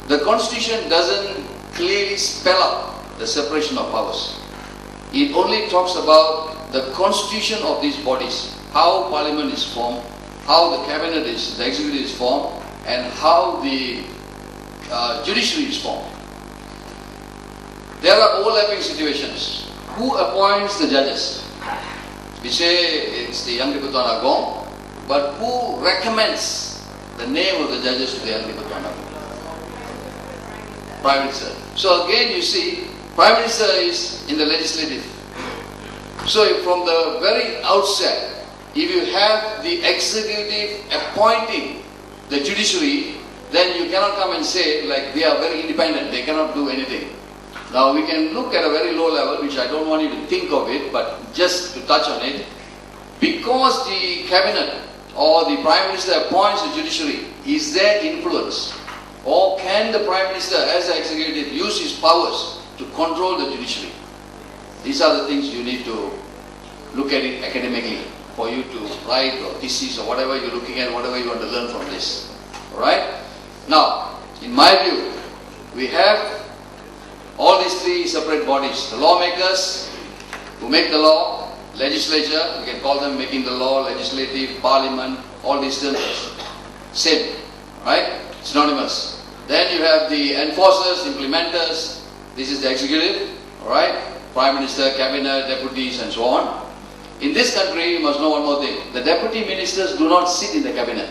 the Constitution doesn't clearly spell out the separation of powers. It only talks about the constitution of these bodies, how Parliament is formed, how the Cabinet is, the Executive is formed, and how the Judiciary is formed. There are overlapping situations. Who appoints the judges? We say it's the Yang di-Pertuan Agong, but who recommends the name of the judges to the Yang di-Pertuan Agong? Prime Minister. So again you see, Prime Minister is in the legislative. So from the very outset, if you have the executive appointing the judiciary, then you cannot come and say like they are very independent, they cannot do anything. Now we can look at a very low level, which I don't want you to think of it, but just to touch on it. Because the Cabinet or the Prime Minister appoints the judiciary, is there influence? Or can the Prime Minister as the executive use his powers to control the judiciary? These are the things you need to look at it academically for you to write or thesis or whatever you're looking at, whatever you want to learn from this. Alright? Now, in my view, we have all these three separate bodies. The lawmakers who make the law, legislature, we can call them making the law, legislative, parliament, all these terms. Same. Right? Synonymous. Then you have the enforcers, implementers. This is the executive. Alright? Prime Minister, Cabinet, deputies and so on. In this country, you must know one more thing. The deputy ministers do not sit in the cabinet.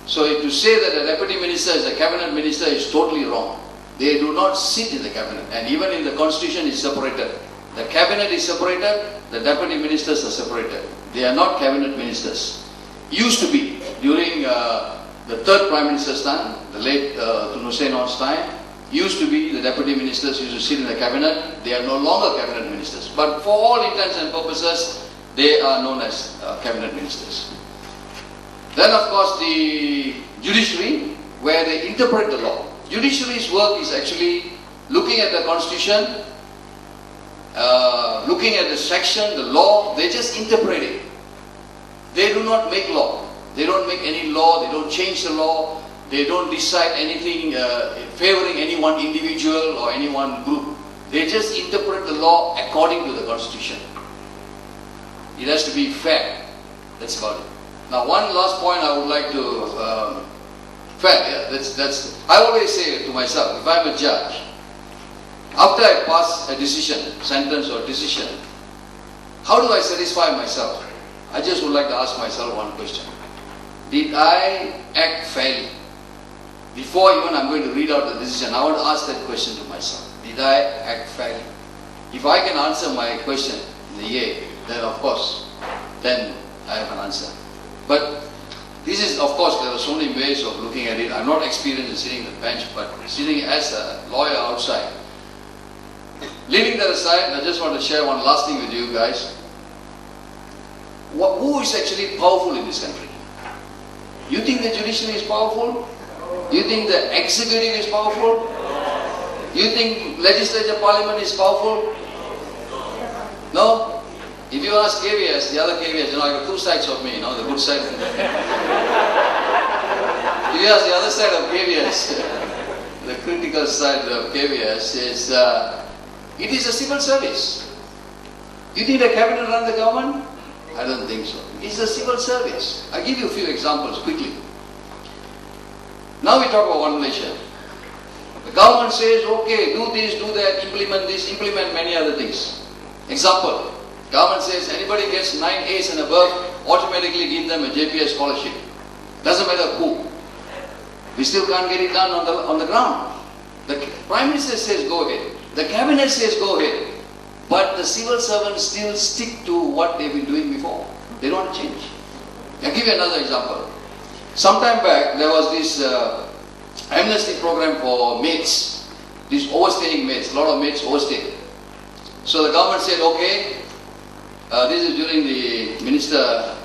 So to say that a deputy minister is a cabinet minister is totally wrong. They do not sit in the cabinet, and even in the constitution is separated. The cabinet is separated, the deputy ministers are separated. They are not cabinet ministers. Used to be during the third prime minister's time, the late Tun Hussein-on's time. Used to be the deputy ministers used to sit in the cabinet. They are no longer cabinet ministers, but for all intents and purposes, they are known as cabinet ministers. Then of course the judiciary, where they interpret the law. Judiciary's work is actually looking at the constitution, looking at the section, the law, they just interpret it. They do not make law. They don't make any law, they don't change the law, they don't decide anything favoring any one individual or any one group. They just interpret the law according to the constitution. It has to be fair. That's about it. Now one last point I would like to fair, yeah, I always say to myself, if I'm a judge, after I pass a decision, sentence or decision, how do I satisfy myself? I just would like to ask myself one question. Did I act fairly? Before even I'm going to read out the decision, I want to ask that question to myself. Did I act fairly? If I can answer my question in the yay, then of course, then I have an answer. But this is, of course, there are so many ways of looking at it. I'm not experienced in sitting on the bench, but sitting as a lawyer outside. Leaving that aside, I just want to share one last thing with you guys. Who is actually powerful in this country? You think the judiciary is powerful? You think the executive is powerful? You think legislature, parliament is powerful? No? If you ask Kayveas, the other Kayveas, I got two sides of me, the good side. If you ask the other side of Kayveas, the critical side of Kayveas is, it is a civil service. You think the cabinet runs the government? I don't think so. It's a civil service. I'll give you a few examples quickly. Now we talk about one Malaysia. The government says, okay, do this, do that, implement many other things. Example. Government says anybody gets 9 A's and above, automatically give them a JPS scholarship. Doesn't matter who. We still can't get it done on the ground. The Prime Minister says go ahead. The Cabinet says go ahead. But the civil servants still stick to what they've been doing before. They don't change. I'll give you another example. Sometime back, there was this amnesty program for maids. These overstaying maids. A lot of maids overstay. So the government said, okay, this is during the Minister,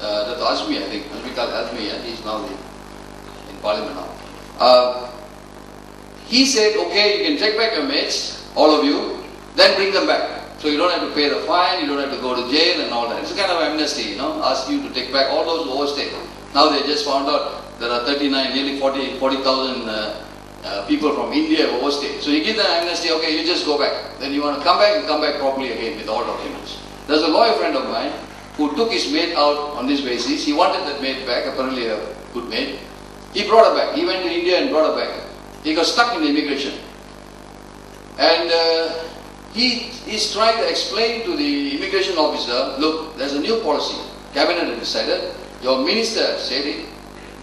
Datuk Azmi, I think. Azmi, he's now in Parliament now. He said, okay, you can take back your maids, all of you, then bring them back. So you don't have to pay the fine, you don't have to go to jail and all that. It's a kind of amnesty, ask you to take back all those who overstay. Now they just found out there are 39, nearly 40,000 people from India have overstayed. So you give them amnesty, okay, you just go back. Then you want to come back, you come back properly again with all documents. There's a lawyer friend of mine who took his maid out on this basis. He wanted that maid back, apparently a good maid. He brought her back. He went to India and brought her back. He got stuck in the immigration. And he's trying to explain to the immigration officer, look, there's a new policy. Cabinet has decided, your minister said it,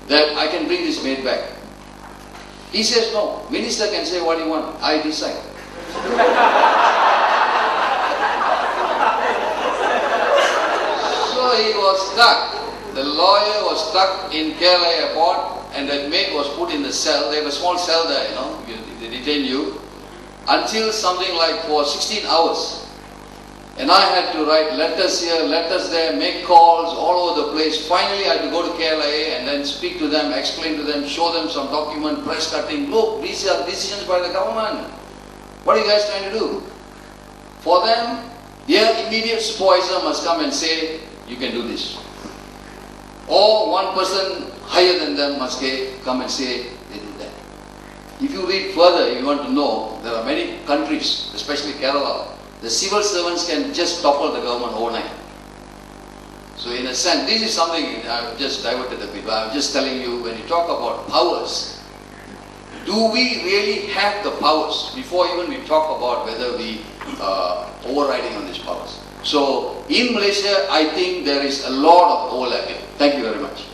that I can bring this maid back. He says, no, minister can say what he wants, I decide. So he was stuck. The lawyer was stuck in Kerala airport, and that maid was put in the cell. They have a small cell there, they detain you, until something like for 16 hours. And I had to write letters here, letters there, make calls all over the place. Finally, I had to go to KLIA and then speak to them, explain to them, show them some document, press cutting. Look, these are decisions by the government. What are you guys trying to do? For them, their immediate supervisor must come and say, you can do this. Or one person higher than them must come and say, they did that. If you read further, if you want to know, there are many countries, especially Kerala, the civil servants can just topple the government overnight. So in a sense, this is something I've just diverted a bit, but I'm just telling you, when you talk about powers, do we really have the powers before even we talk about whether we overriding on these powers? So in Malaysia, I think there is a lot of overlapping. Thank you very much.